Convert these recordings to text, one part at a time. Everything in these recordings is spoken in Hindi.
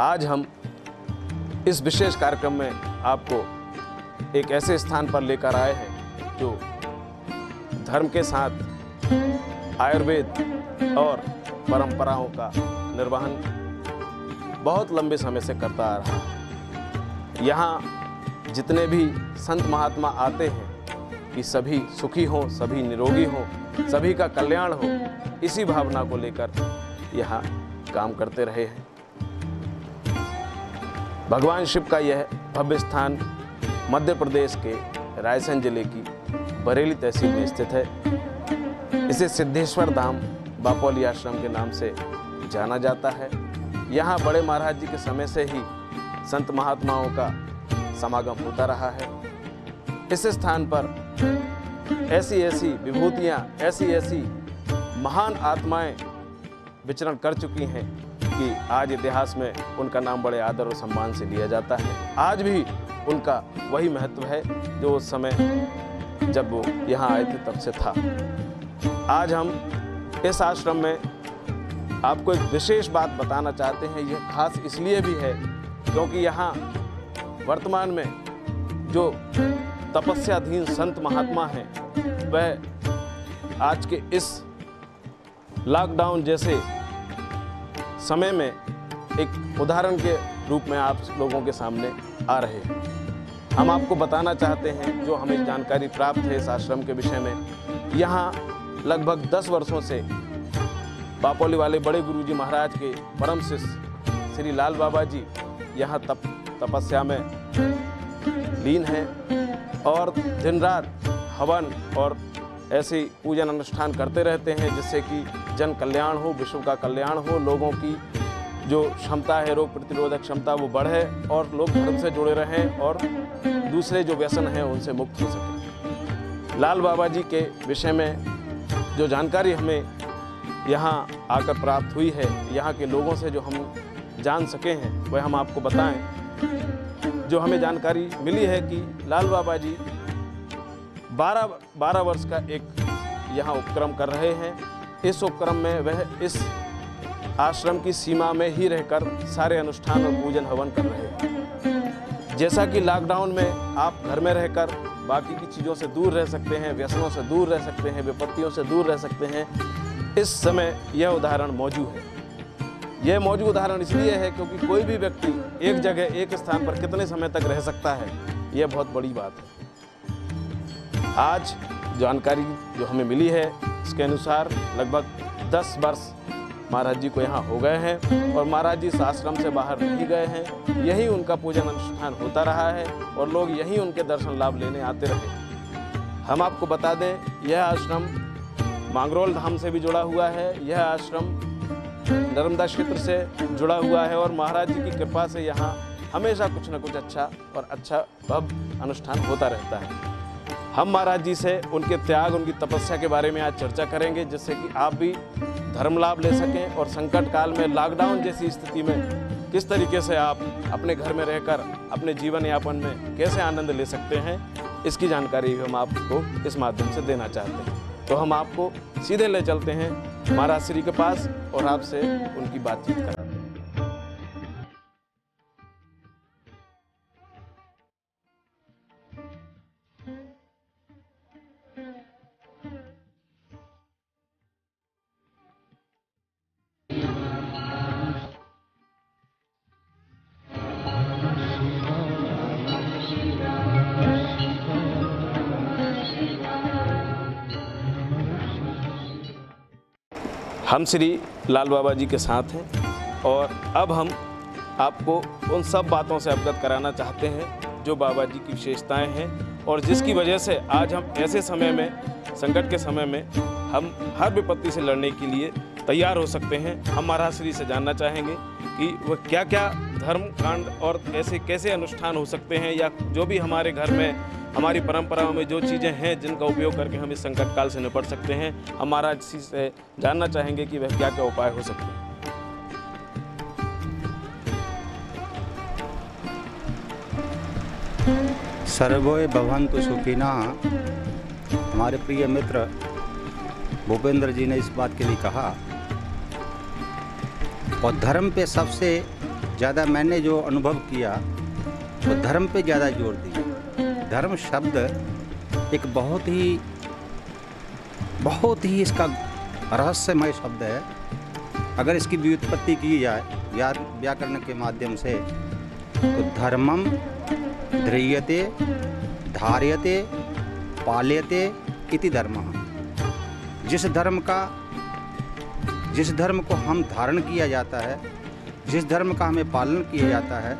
आज हम इस विशेष कार्यक्रम में आपको एक ऐसे स्थान पर लेकर आए हैं जो धर्म के साथ आयुर्वेद और परंपराओं का निर्वहन बहुत लंबे समय से करता आ रहा है। यहाँ जितने भी संत महात्मा आते हैं कि सभी सुखी हों, सभी निरोगी हों, सभी का कल्याण हो, इसी भावना को लेकर यहाँ काम करते रहे हैं। भगवान शिव का यह भव्य स्थान मध्य प्रदेश के रायसेन जिले की बरेली तहसील में स्थित है। इसे सिद्धेश्वर धाम बापोली आश्रम के नाम से जाना जाता है। यहाँ बड़े महाराज जी के समय से ही संत महात्माओं का समागम होता रहा है। इस स्थान पर ऐसी ऐसी विभूतियाँ, ऐसी ऐसी महान आत्माएं विचरण कर चुकी हैं कि आज इतिहास में उनका नाम बड़े आदर और सम्मान से लिया जाता है। आज भी उनका वही महत्व है जो उस समय जब वो यहाँ आए थे तब से था। आज हम इस आश्रम में आपको एक विशेष बात बताना चाहते हैं। यह खास इसलिए भी है क्योंकि यहाँ वर्तमान में जो तपस्याधीन संत महात्मा हैं वह आज के इस लॉकडाउन जैसे समय में एक उदाहरण के रूप में आप लोगों के सामने आ रहे हैं। हम आपको बताना चाहते हैं जो हमें जानकारी प्राप्त है इस आश्रम के विषय में। यहाँ लगभग 10 वर्षों से बापोली वाले बड़े गुरुजी महाराज के परम शिष्य श्री लाल बाबा जी यहाँ तपस्या में लीन हैं और दिन रात हवन और ऐसे पूजन अनुष्ठान करते रहते हैं जिससे कि जन कल्याण हो, विश्व का कल्याण हो, लोगों की जो क्षमता है, रोग प्रतिरोधक क्षमता, वो बढ़े और लोग धर्म से जुड़े रहें और दूसरे जो व्यसन हैं उनसे मुक्त हो सकें। लाल बाबा जी के विषय में जो जानकारी हमें यहाँ आकर प्राप्त हुई है, यहाँ के लोगों से जो हम जान सके हैं वह हम आपको बताएं। जो हमें जानकारी मिली है कि लाल बाबा जी 12 वर्ष का एक यहाँ उपक्रम कर रहे हैं। इस उपक्रम में वह इस आश्रम की सीमा में ही रहकर सारे अनुष्ठान और पूजन हवन कर रहे हैं। जैसा कि लॉकडाउन में आप घर में रहकर बाकी की चीज़ों से दूर रह सकते हैं, व्यसनों से दूर रह सकते हैं, विपत्तियों से दूर रह सकते हैं, इस समय यह उदाहरण मौजूद है। यह मौजूद उदाहरण इसलिए है क्योंकि कोई भी व्यक्ति एक जगह एक स्थान पर कितने समय तक रह सकता है, यह बहुत बड़ी बात है। आज जानकारी जो हमें मिली है इसके अनुसार लगभग 10 वर्ष महाराज जी को यहाँ हो गए हैं और महाराज जी इस आश्रम से बाहर नहीं गए हैं। यही उनका पूजन अनुष्ठान होता रहा है और लोग यहीं उनके दर्शन लाभ लेने आते रहे। हम आपको बता दें, यह आश्रम मांगरोल धाम से भी जुड़ा हुआ है। यह आश्रम नर्मदा क्षेत्र से जुड़ा हुआ है और महाराज जी की कृपा से यहाँ हमेशा कुछ न कुछ अच्छा और अच्छा भव्य अनुष्ठान होता रहता है। हम महाराज जी से उनके त्याग, उनकी तपस्या के बारे में आज चर्चा करेंगे जिससे कि आप भी धर्म लाभ ले सकें और संकट काल में, लॉकडाउन जैसी स्थिति में किस तरीके से आप अपने घर में रहकर अपने जीवन यापन में कैसे आनंद ले सकते हैं, इसकी जानकारी हम आपको इस माध्यम से देना चाहते हैं। तो हम आपको सीधे ले चलते हैं महाराज श्री के पास और आपसे उनकी बातचीत कराते हैं। हम श्री लाल बाबा जी के साथ हैं और अब हम आपको उन सब बातों से अवगत कराना चाहते हैं जो बाबा जी की विशेषताएं हैं और जिसकी वजह से आज हम ऐसे समय में, संकट के समय में, हम हर विपत्ति से लड़ने के लिए तैयार हो सकते हैं। हम महाराज श्री से जानना चाहेंगे कि वह क्या क्या धर्म कांड और ऐसे कैसे अनुष्ठान हो सकते हैं या जो भी हमारे घर में, हमारी परंपराओं में जो चीज़ें हैं जिनका उपयोग करके हम इस संकट काल से निपट सकते हैं। हम महाराज जी से जानना चाहेंगे कि वह क्या क्या उपाय हो सकते हैं। सर्वे भवन्तु सुखिनः। हमारे प्रिय मित्र भूपेंद्र जी ने इस बात के लिए कहा और धर्म पे सबसे ज़्यादा मैंने जो अनुभव किया तो धर्म पे ज़्यादा जोर दिया। धर्म शब्द एक बहुत ही इसका रहस्यमय शब्द है। अगर इसकी व्युत्पत्ति की जाए व्याकरण के माध्यम से तो धर्मम ध्रियते धार्यते पाल्यते इति धर्मः। जिस धर्म को हम धारण किया जाता है, जिस धर्म का हमें पालन किया जाता है,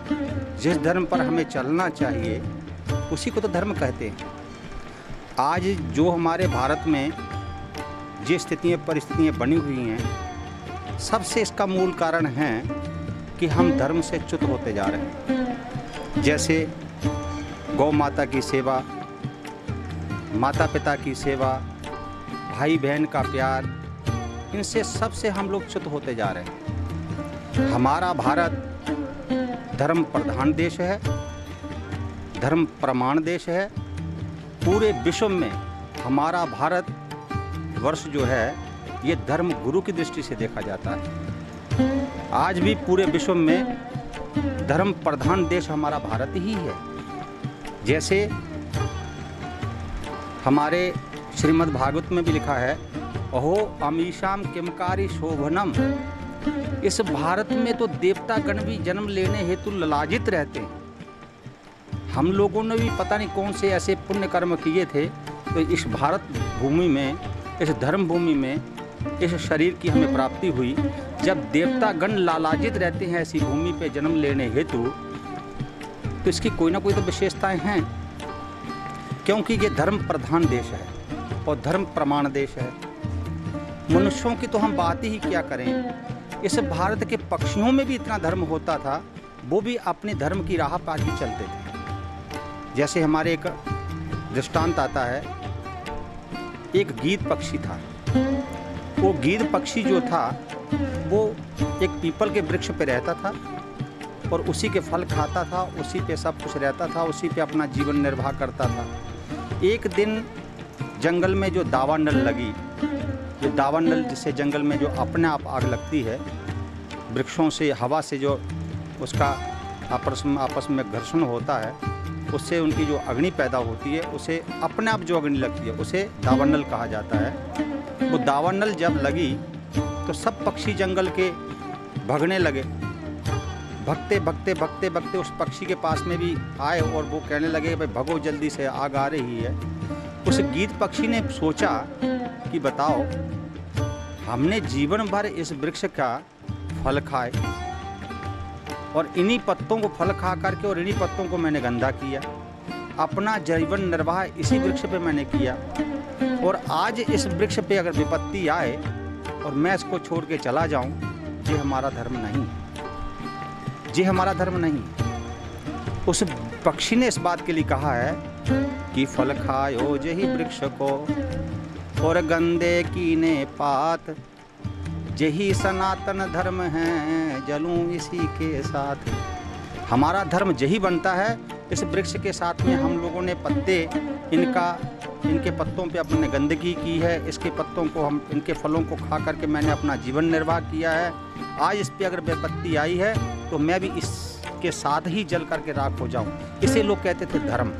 जिस धर्म पर हमें चलना चाहिए, उसी को तो धर्म कहते हैं। आज जो हमारे भारत में जो परिस्थितियाँ बनी हुई हैं, सबसे इसका मूल कारण है कि हम धर्म से च्युत होते जा रहे हैं। जैसे गौ माता की सेवा, माता पिता की सेवा, भाई बहन का प्यार, इनसे सबसे हम लोग च्युत होते जा रहे हैं। हमारा भारत धर्म प्रधान देश है, धर्म प्रमाण देश है। पूरे विश्व में हमारा भारत वर्ष जो है ये धर्म गुरु की दृष्टि से देखा जाता है। आज भी पूरे विश्व में धर्म प्रधान देश हमारा भारत ही है। जैसे हमारे श्रीमद् भागवत में भी लिखा है, अहो अमीशाम किमकारी शोभनम। इस भारत में तो देवता गण भी जन्म लेने हेतु ललाजित रहते हैं। हम लोगों ने भी पता नहीं कौन से ऐसे पुण्य कर्म किए थे, तो इस भारत भूमि में, इस धर्म भूमि में, इस शरीर की हमें प्राप्ति हुई। जब देवता गण लालाजित रहते हैं ऐसी भूमि पे जन्म लेने हेतु, तो इसकी कोई ना कोई तो विशेषताएं हैं, क्योंकि ये धर्म प्रधान देश है और धर्म प्रमाण देश है। मनुष्यों की तो हम बात ही क्या करें। इस भारत के पक्षियों में भी इतना धर्म होता था, वो भी अपने धर्म की राह पर ही चलते थे। जैसे हमारे एक दृष्टांत आता है, एक गीद पक्षी था। वो गीद पक्षी जो था वो एक पीपल के वृक्ष पे रहता था और उसी के फल खाता था, उसी पे सब कुछ रहता था, उसी पे अपना जीवन निर्वाह करता था। एक दिन जंगल में जो दावानल लगी, जो दावानल जिससे जंगल में जो अपने आप आग लगती है, वृक्षों से, हवा से जो उसका आपस में घर्षण होता है, उससे उनकी जो अग्नि पैदा होती है, उसे अपने आप जो अग्नि लगती है उसे दावानल कहा जाता है। वो दावानल जब लगी तो सब पक्षी जंगल के भगने लगे। भगते भगते भगते भगते उस पक्षी के पास में भी आए और वो कहने लगे, भाई भगो जल्दी से, आग आ रही है। उस गीद पक्षी ने सोचा कि बताओ, हमने जीवन भर इस वृक्ष का फल खाए और इन्हीं पत्तों को फल खा करके और इन्हीं पत्तों को मैंने गंदा किया, अपना जीवन निर्वाह इसी वृक्ष पे मैंने किया, और आज इस वृक्ष पे अगर विपत्ति आए और मैं इसको छोड़ के चला जाऊं, ये हमारा धर्म नहीं, ये हमारा धर्म नहीं। उस पक्षी ने इस बात के लिए कहा है कि फल खायो जही वृक्ष को और गंदे कीने पात, यही सनातन धर्म है जलूं इसी के साथ। हमारा धर्म यही बनता है, इस वृक्ष के साथ में हम लोगों ने पत्ते, इनके पत्तों पे अपने गंदगी की है, इसके पत्तों को हम, इनके फलों को खा करके मैंने अपना जीवन निर्वाह किया है। आज इस पे अगर विपत्ति आई है तो मैं भी इसके साथ ही जल करके राख हो जाऊं। इसे लोग कहते थे धर्म।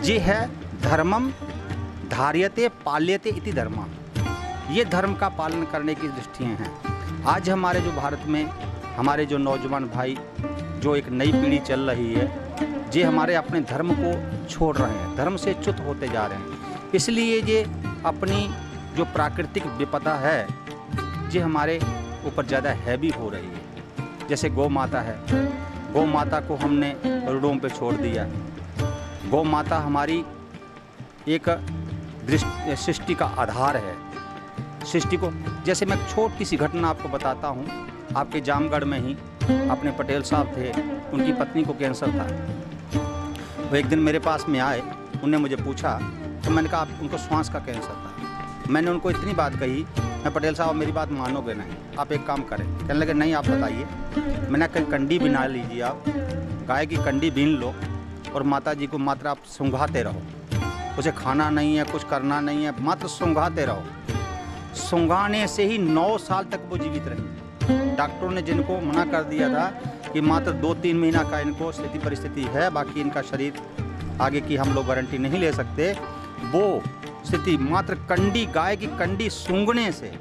ये है धर्मम धार्यते पाल्यते इति धर्मः। ये धर्म का पालन करने की दृष्टियाँ हैं। आज हमारे जो भारत में हमारे जो नौजवान भाई, जो एक नई पीढ़ी चल रही है, ये हमारे अपने धर्म को छोड़ रहे हैं, धर्म से च्युत होते जा रहे हैं। इसलिए ये अपनी जो प्राकृतिक विपदा है ये हमारे ऊपर ज़्यादा हैवी हो रही है। जैसे गौ माता है, गौ माता को हमने रोडों पे छोड़ दिया। गौ माता हमारी एक सृष्टि का आधार है। सृष्टि को, जैसे मैं छोटी सी घटना आपको बताता हूँ। आपके जामगढ़ में ही अपने पटेल साहब थे, उनकी पत्नी को कैंसर था। वो एक दिन मेरे पास में आए, उन्होंने मुझे पूछा, तो मैंने कहा उनको श्वास का कैंसर था। मैंने उनको इतनी बात कही, मैं पटेल साहब मेरी बात मानोगे नहीं, आप एक काम करें। कहने लगे नहीं आप बताइए। मैंने कहीं कंडी बिना लीजिए, आप गाय की कंडी बीन लो और माता जी को मात्र आप सूंघाते रहो। उसे खाना नहीं है, कुछ करना नहीं है, मात्र सूंघाते रहो। सूंघाने से ही 9 साल तक वो जीवित रही। डॉक्टरों ने जिनको मना कर दिया था कि मात्र 2-3 महीना का इनको स्थिति परिस्थिति है, बाकी इनका शरीर आगे की हम लोग गारंटी नहीं ले सकते, वो स्थिति मात्र कंडी, गाय की कंडी सूंघने से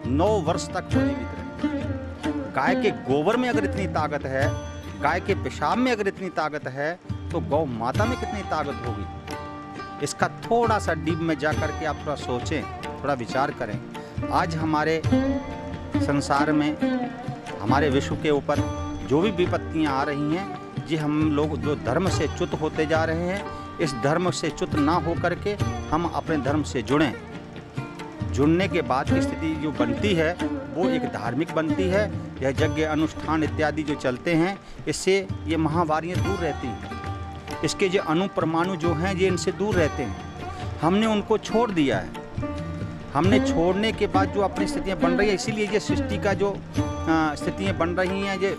9 वर्ष तक वो जीवित रहे। गाय के गोबर में अगर इतनी ताकत है, गाय के पेशाब में अगर इतनी ताकत है, तो गौ माता में कितनी ताकत होगी। इसका थोड़ा सा डीप में जा कर के आप थोड़ा सोचें, थोड़ा विचार करें। आज हमारे संसार में, हमारे विश्व के ऊपर जो भी विपत्तियां आ रही हैं, जी हम लोग जो धर्म से च्युत होते जा रहे हैं, इस धर्म से च्युत ना हो करके हम अपने धर्म से जुड़ें। जुड़ने के बाद की स्थिति जो बनती है वो एक धार्मिक बनती है। यह यज्ञ अनुष्ठान इत्यादि जो चलते हैं, इससे ये महावारियाँ दूर रहती हैं। इसके जो अणु परमाणु जो हैं, ये इनसे दूर रहते हैं। हमने उनको छोड़ दिया है। हमने छोड़ने के बाद जो अपनी स्थितियाँ बन रही है, इसीलिए ये सृष्टि का जो स्थितियाँ बन रही हैं, ये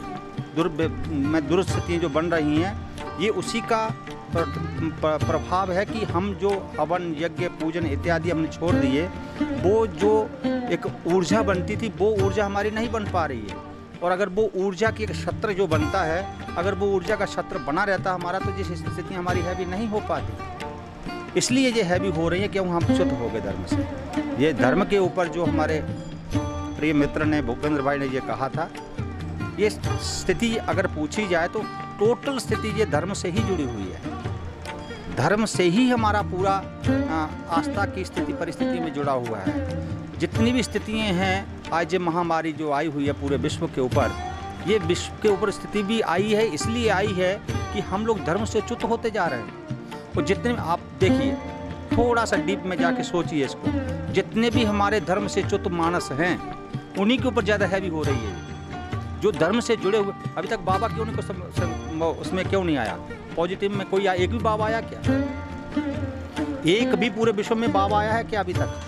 दुरुस्त स्थितियाँ जो बन रही हैं, ये उसी का प्रभाव है कि हम जो हवन यज्ञ पूजन इत्यादि हमने छोड़ दिए, वो जो एक ऊर्जा बनती थी, वो ऊर्जा हमारी नहीं बन पा रही है। और अगर वो ऊर्जा की एक छत्र जो बनता है, अगर वो ऊर्जा का छत्र बना रहता हमारा, तो जिस स्थिति हमारी हैवी नहीं हो पाती। इसलिए ये हैवी हो रही है कि हम च्युत हो गए धर्म से। ये धर्म के ऊपर जो हमारे प्रिय मित्र ने, भूपेंद्र भाई ने ये कहा था, ये स्थिति अगर पूछी जाए तो टोटल स्थिति ये धर्म से ही जुड़ी हुई है। धर्म से ही हमारा पूरा आस्था की स्थिति परिस्थिति में जुड़ा हुआ है। जितनी भी स्थितियाँ हैं, आज ये महामारी जो आई हुई है पूरे विश्व के ऊपर, ये विश्व के ऊपर स्थिति भी आई है, इसलिए आई है कि हम लोग धर्म से च्युत होते जा रहे हैं। और जितने आप देखिए, थोड़ा सा डीप में जाके सोचिए इसको, जितने भी हमारे धर्म से च्युत मानस हैं, उन्हीं के ऊपर ज़्यादा हैवी हो रही है। जो धर्म से जुड़े हुए, अभी तक बाबा क्यों नहीं उसमें क्यों नहीं आया पॉजिटिव में? कोई एक भी बाबा आया क्या? एक भी पूरे विश्व में बाबा आया है क्या अभी तक?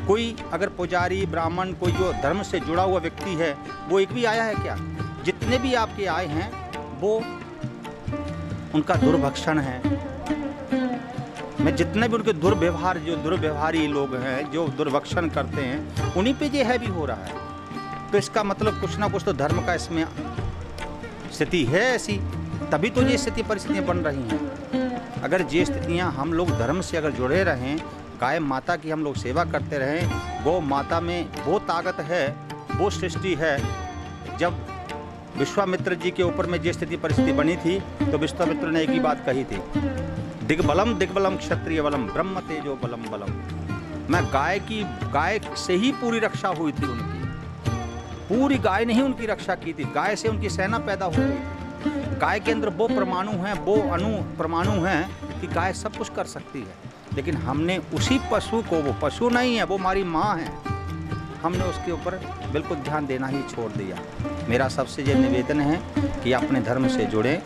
कोई अगर पुजारी, ब्राह्मण, कोई जो धर्म से जुड़ा हुआ व्यक्ति है, वो एक भी आया है क्या? जितने भी आपके आए हैं, वो उनका दुर्भक्षण है। मैं जितने भी उनके दुर्व्यवहार, जो दुर्व्यवहारी लोग हैं, जो दुर्भक्षण करते हैं, उन्हीं पे ये हैवी हो रहा है। तो इसका मतलब कुछ ना कुछ तो धर्म का इसमें स्थिति है ऐसी, तभी तो ये स्थिति परिस्थितियाँ बन रही हैं। अगर ये स्थितियाँ, हम लोग धर्म से अगर जुड़े रहें, गाय माता की हम लोग सेवा करते रहें, गौ माता में वो ताकत है, वो सृष्टि है। जब विश्वामित्र जी के ऊपर में ये स्थिति परिस्थिति बनी थी, तो विश्वामित्र ने एक ही बात कही थी, दिग्बलम दिग्बलम क्षत्रिय बलम ब्रह्म तेजो बलम बलम। मैं गाय से ही पूरी रक्षा हुई थी उनकी। पूरी गाय ने ही उनकी रक्षा की थी। गाय से उनकी सेना पैदा हो गई थी। गाय के अंदर वो परमाणु हैं, वो अणु परमाणु हैं कि गाय सब कुछ कर सकती है। लेकिन हमने उसी पशु को, वो पशु नहीं है, वो हमारी माँ है, हमने उसके ऊपर बिल्कुल ध्यान देना ही छोड़ दिया। मेरा सबसे ये निवेदन है कि अपने धर्म से जुड़ें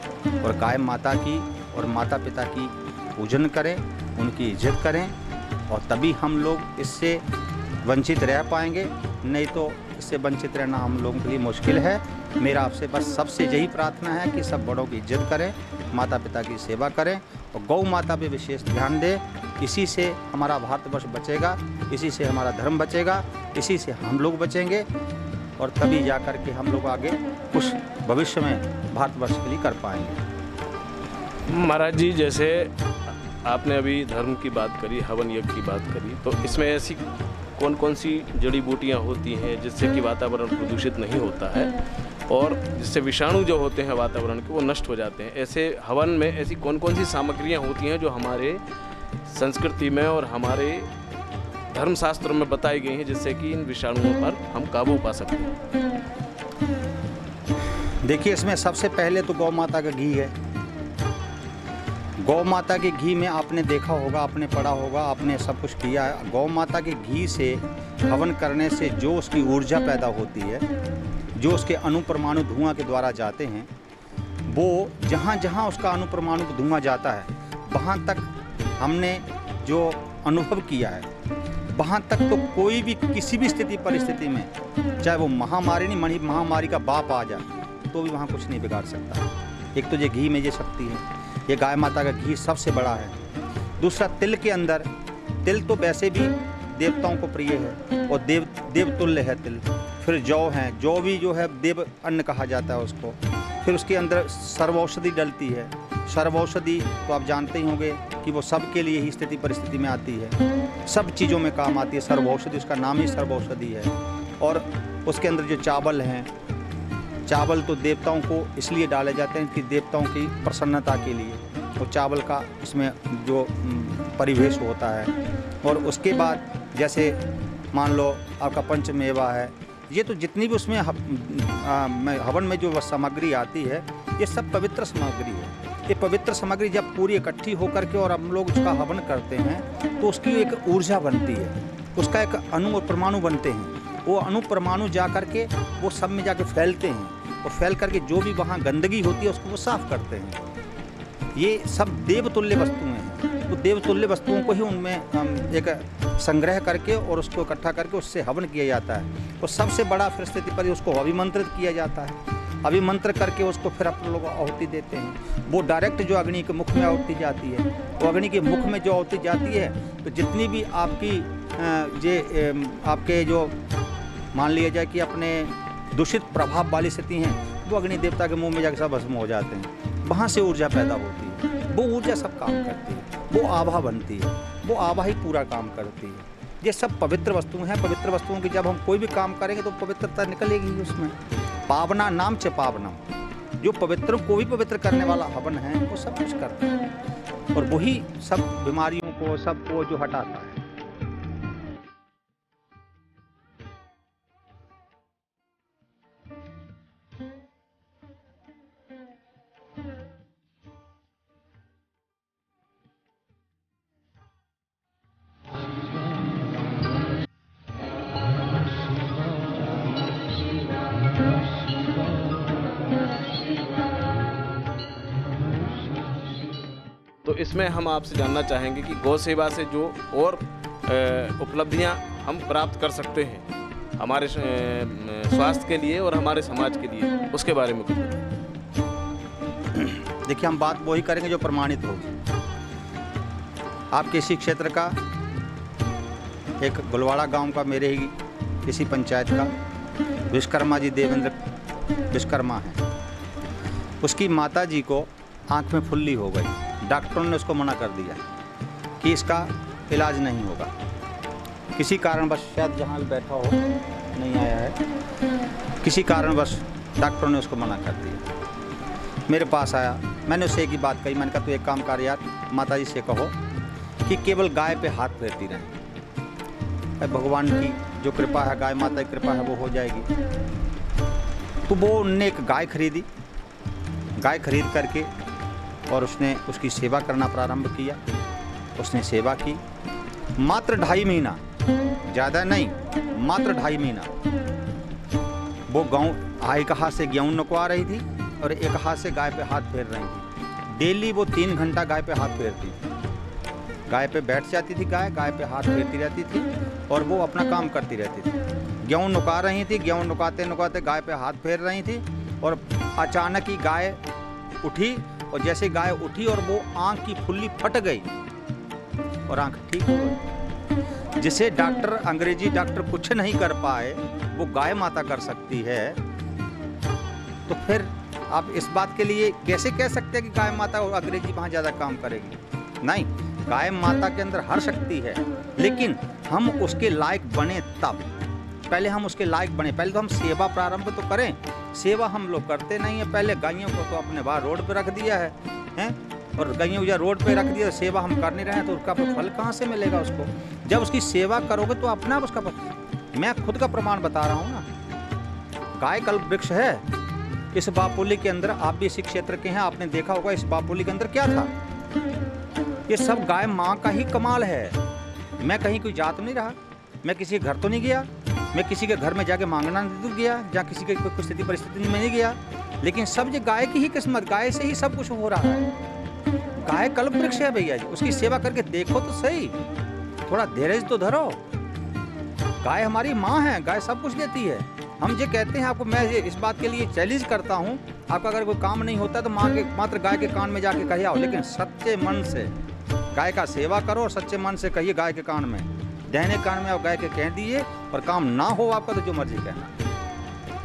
और गाय माता की और माता पिता की पूजन करें, उनकी इज्जत करें, और तभी हम लोग इससे वंचित रह पाएंगे। नहीं तो इससे वंचित रहना हम लोगों के लिए मुश्किल है। मेरा आपसे बस सबसे यही प्रार्थना है कि सब बड़ों की इज्जत करें, माता पिता की सेवा करें और गौ माता पे विशेष ध्यान दें। इसी से हमारा भारतवर्ष बचेगा, इसी से हमारा धर्म बचेगा, इसी से हम लोग बचेंगे, और तभी जा कर के हम लोग आगे कुछ भविष्य में भारतवर्ष के लिए कर पाएंगे। महाराज जी, जैसे आपने अभी धर्म की बात करी, हवन यज्ञ की बात करी, तो इसमें ऐसी कौन कौन सी जड़ी बूटियाँ होती हैं जिससे कि वातावरण प्रदूषित नहीं होता है और जिससे विषाणु जो होते हैं वातावरण के, वो नष्ट हो जाते हैं? ऐसे हवन में ऐसी कौन कौन सी सामग्रियाँ होती हैं जो हमारे संस्कृति में और हमारे धर्मशास्त्रों में बताई गई हैं, जिससे कि इन विषाणुओं पर हम काबू पा सकते हैं? देखिए, इसमें सबसे पहले तो गौ माता का घी है। गौ माता के घी में आपने देखा होगा, आपने पढ़ा होगा, आपने सब कुछ किया है। गौ माता के घी से हवन करने से जो उसकी ऊर्जा पैदा होती है, जो उसके अणु परमाणु धुआं के द्वारा जाते हैं, वो जहाँ जहाँ उसका अणु परमाणु धुआं जाता है, वहाँ तक हमने जो अनुभव किया है, वहाँ तक तो कोई भी किसी भी स्थिति परिस्थिति में, चाहे वो महामारी नहीं, महामारी का बाप आ जाए, तो भी वहाँ कुछ नहीं बिगाड़ सकता। एक तो ये घी में ये शक्ति है, ये गाय माता का घी सबसे बड़ा है। दूसरा, तिल के अंदर, तिल तो वैसे भी देवताओं को प्रिय है और देवतुल्य है तिल। फिर जौ हैं, जौ भी जो है देव अन्न कहा जाता है उसको। फिर उसके अंदर सर्वौषधि डलती है। सर्वौषधि तो आप जानते ही होंगे कि वो सबके लिए ही स्थिति परिस्थिति में आती है, सब चीज़ों में काम आती है। सर्वौषधि, उसका नाम ही सर्वौषधि है। और उसके अंदर जो चावल हैं, चावल तो देवताओं को इसलिए डाले जाते हैं कि देवताओं की प्रसन्नता के लिए वो चावल का इसमें जो परिवेश होता है। और उसके बाद जैसे मान लो आपका पंचमेवा है, ये तो जितनी भी उसमें हवन में जो सामग्री आती है ये सब पवित्र सामग्री है। ये पवित्र सामग्री जब पूरी इकट्ठी होकर के और हम लोग उसका हवन करते हैं तो उसकी एक ऊर्जा बनती है, उसका एक अणु और परमाणु बनते हैं। वो अणु परमाणु जा कर के वो सब में जाके फैलते हैं और फैल करके जो भी वहाँ गंदगी होती है उसको वो साफ करते हैं। ये सब देवतुल्य वस्तुएं हैं। वो देवतुल्य वस्तुओं को ही उनमें एक संग्रह करके और उसको इकट्ठा करके उससे हवन किया जाता है। और सबसे बड़ा फिर स्थिति पर उसको अभिमंत्रित किया जाता है। अभिमंत्र करके उसको फिर अपन लोग आहुति देते हैं। वो डायरेक्ट जो अग्नि के मुख में आहुति जाती है, वो अग्नि के मुख में जो आहुति जाती है तो जितनी भी आपकी आपके जो मान लिया जाए कि अपने दूषित प्रभाव वाली स्थिति हैं वो अग्नि देवता के मुंह में जाकर सब भस्म हो जाते हैं। वहाँ से ऊर्जा पैदा होती है, वो ऊर्जा सब काम करती है, वो आभा बनती है, वो आभा ही पूरा काम करती है। ये सब पवित्र वस्तुएं हैं। पवित्र वस्तुओं की जब हम कोई भी काम करेंगे तो पवित्रता निकलेगी उसमें। पावना नाम च पावनम, जो पवित्र को भी पवित्र करने वाला हवन है वो सब कुछ करता है और वही सब बीमारियों को सबको जो हटाता है। तो इसमें हम आपसे जानना चाहेंगे कि गौ सेवा से जो और उपलब्धियां हम प्राप्त कर सकते हैं हमारे स्वास्थ्य के लिए और हमारे समाज के लिए, उसके बारे में कुछ बताएं। देखिए, हम बात वही करेंगे जो प्रमाणित होगी। आपके इसी क्षेत्र का एक गुलवाड़ा गांव का, मेरे ही इसी पंचायत का विश्वकर्मा जी, देवेंद्र विश्वकर्मा है। उसकी माता जी को आँख में फुल्ली हो गई। डॉक्टरों ने उसको मना कर दिया कि इसका इलाज नहीं होगा। किसी कारणवश, शायद जहाँ भी बैठा हो नहीं आया है, किसी कारणवश डॉक्टरों ने उसको मना कर दिया। मेरे पास आया, मैंने उससे एक ही बात कही। मैंने कहा तू एक काम कर यार, माता जी से कहो कि केवल गाय पे हाथ फेरती रहें, भगवान की जो कृपा है, गाय माता की कृपा है, वो हो जाएगी। तो वो उनने एक गाय खरीदी। गाय खरीद करके और उसने उसकी सेवा करना प्रारंभ किया। उसने सेवा की मात्र 2.5 महीना, ज़्यादा नहीं, मात्र 2.5 महीना। वो गाँव एक हाथ से गेहूँ नकवा रही थी और एक हाथ से गाय पे हाथ फेर रही थी। डेली वो 3 घंटा गाय पे हाथ फेरती थी। गाय पे बैठ जाती थी, गाय पे हाथ फेरती रहती थी और वो अपना काम करती रहती थी। गेहूँ नुका रही थी, गेहूँ नुकाते नुकाते गाय पे हाथ फेर रही थी और अचानक ही गाय उठी। और जैसे गाय उठी और वो आँख की फुल्ली फट गई और आँख ठीक हो गई। जिसे डॉक्टर, अंग्रेजी डॉक्टर कुछ नहीं कर पाए, वो गाय माता कर सकती है। तो फिर आप इस बात के लिए कैसे कह सकते हैं कि गाय माता और अंग्रेजी वहाँ ज़्यादा काम करेगी? नहीं, गाय माता के अंदर हर शक्ति है, लेकिन हम उसके लायक बने तब। पहले हम उसके लायक बने, पहले तो हम सेवा प्रारंभ तो करें। सेवा हम लोग करते नहीं है। पहले गायों को तो अपने बाहर रोड पे रख दिया है और गायों को रोड पे रख दिया, सेवा हम कर नहीं रहे हैं, तो उसका फल कहाँ से मिलेगा उसको? जब उसकी सेवा करोगे तो अपना उसका मैं खुद का प्रमाण बता रहा हूँ ना। गाय कल्प वृक्ष है। इस बापोली के अंदर, आप भी इसी क्षेत्र के हैं, आपने देखा होगा इस बापोली के अंदर क्या था। ये सब गाय माँ का ही कमाल है। मैं कहीं कोई जा तो नहीं रहा, मैं किसी के घर तो नहीं गया, मैं किसी के घर में जाके मांगना नहीं गया, या किसी के कोई स्थिति परिस्थिति में नहीं गया, लेकिन सब ये गाय की ही किस्मत, गाय से ही सब कुछ हो रहा है। गाय कल्प वृक्ष है भैया जी, उसकी सेवा करके देखो तो सही, थोड़ा धैर्य तो धरो। गाय हमारी माँ है, गाय सब कुछ देती है। हम ये कहते हैं आपको, मैं इस बात के लिए चैलेंज करता हूँ, आपका अगर कोई काम नहीं होता तो मात्र गाय के कान में जाके कहिए आओ, लेकिन सच्चे मन से गाय का सेवा करो और सच्चे मन से कहिए गाय के कान में, दाहिने कान में आप गाय के कह दिए और काम ना हो आपका तो जो मर्जी कहना।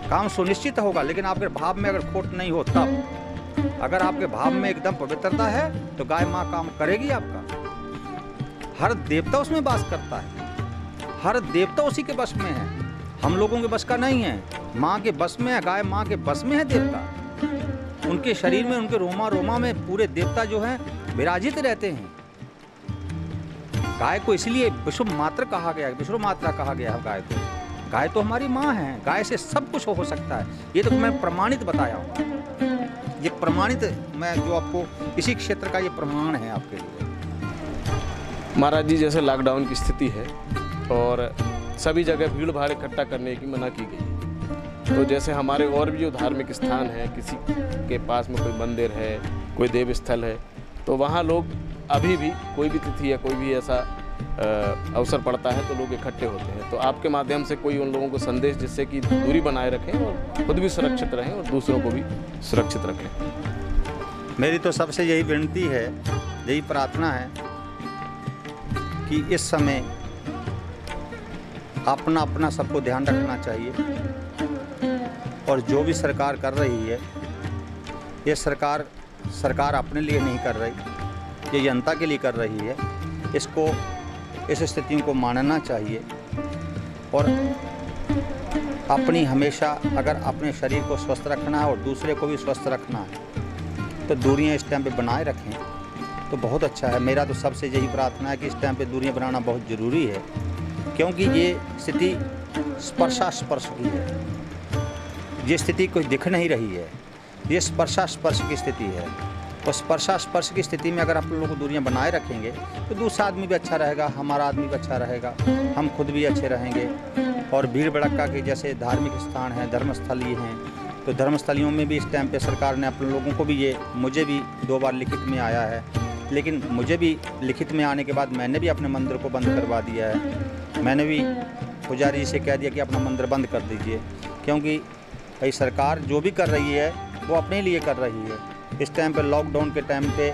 काम सुनिश्चित होगा, लेकिन आपके भाव में अगर खोट नहीं हो तब। अगर आपके भाव में एकदम पवित्रता है तो गाय माँ काम करेगी आपका। हर देवता उसमें वास करता है, हर देवता उसी के बस में है, हम लोगों के बस का नहीं है। माँ के बस में है, गाय माँ के बस में है देवता। उनके शरीर में, उनके रोमा रोमा में पूरे देवता जो हैं विराजित रहते हैं। गाय को इसलिए विश्व मात्र कहा गया, विश्व मात्रा कहा गया है गाय को। गाय तो हमारी माँ है, गाय से सब कुछ हो सकता है। ये तो मैं प्रमाणित बताया हूँ, ये प्रमाणित, मैं जो आपको इसी क्षेत्र का ये प्रमाण है आपके लिए। महाराज जी, जैसे लॉकडाउन की स्थिति है और सभी जगह भीड़ भाड़ इकट्ठा करने की मना की गई, तो जैसे हमारे और भी जो धार्मिक स्थान है, किसी के पास में कोई मंदिर है, कोई देव स्थल है, तो वहाँ लोग अभी भी कोई भी तिथि या कोई भी ऐसा अवसर पड़ता है तो लोग इकट्ठे होते हैं। तो आपके माध्यम से कोई उन लोगों को संदेश जिससे कि दूरी बनाए रखें और खुद भी सुरक्षित रहें और दूसरों को भी सुरक्षित रखें। मेरी तो सबसे यही विनती है, यही प्रार्थना है कि इस समय अपना अपना सबको ध्यान रखना चाहिए। और जो भी सरकार कर रही है, ये सरकार अपने लिए नहीं कर रही, ये जनता के लिए कर रही है। इसको, इस स्थितियों को मानना चाहिए और अपनी हमेशा, अगर अपने शरीर को स्वस्थ रखना है और दूसरे को भी स्वस्थ रखना है तो दूरियां इस टाइम पे बनाए रखें तो बहुत अच्छा है। मेरा तो सबसे यही प्रार्थना है कि इस टाइम पे दूरियां बनाना बहुत ज़रूरी है, क्योंकि ये स्थिति स्पर्शास्पर्श की है। ये स्थिति कोई दिख नहीं रही है, ये स्पर्शास्पर्श की स्थिति है। और स्पर्शास्पर्श की स्थिति में अगर आप लोगों को दूरियां बनाए रखेंगे तो दूसरा आदमी भी अच्छा रहेगा, हमारा आदमी भी अच्छा रहेगा, हम खुद भी अच्छे रहेंगे। और भीड़ भड़क्का के जैसे धार्मिक स्थान हैं, धर्मस्थल ये हैं, तो धर्मस्थलियों में भी इस टाइम पे सरकार ने आप लोगों को भी, ये मुझे भी 2 बार लिखित में आया है, लेकिन मुझे भी लिखित में आने के बाद मैंने भी अपने मंदिर को बंद करवा दिया है। मैंने भी पुजारी से कह दिया कि अपना मंदिर बंद कर दीजिए, क्योंकि भाई सरकार जो भी कर रही है वो अपने लिए कर रही है। इस टाइम पे, लॉकडाउन के टाइम पे,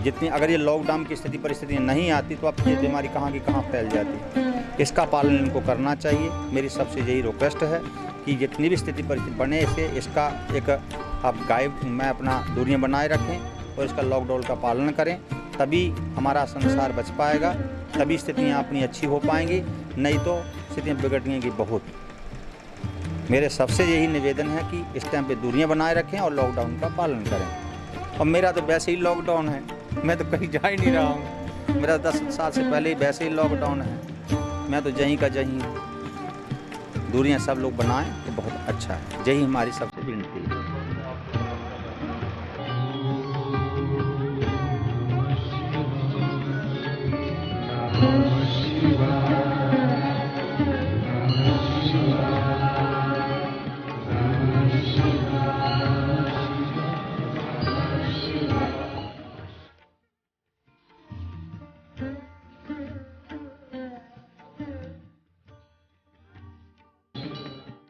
जितनी, अगर ये लॉकडाउन की स्थिति परिस्थितियाँ नहीं आती तो अब ये बीमारी कहाँ की कहाँ फैल जाती। इसका पालन इनको करना चाहिए। मेरी सबसे यही रिक्वेस्ट है कि जितनी भी स्थिति परिस्थिति बने इसे, इसका एक आप मैं अपना दूरियां बनाए रखें और इसका लॉकडाउन का पालन करें, तभी हमारा संसार बच पाएगा, तभी स्थितियाँ अपनी अच्छी हो पाएंगी, नहीं तो स्थितियाँ बिगड़ेंगी बहुत। मेरे सबसे यही निवेदन है कि इस टाइम पे दूरियां बनाए रखें और लॉकडाउन का पालन करें। और मेरा तो वैसे ही लॉकडाउन है, मैं तो कहीं जा ही नहीं रहा हूँ। मेरा 10 साल से पहले ही वैसे ही लॉकडाउन है, मैं तो जहीं का जहीं हूँ। दूरियां सब लोग बनाएं तो बहुत अच्छा है। यही हमारी सब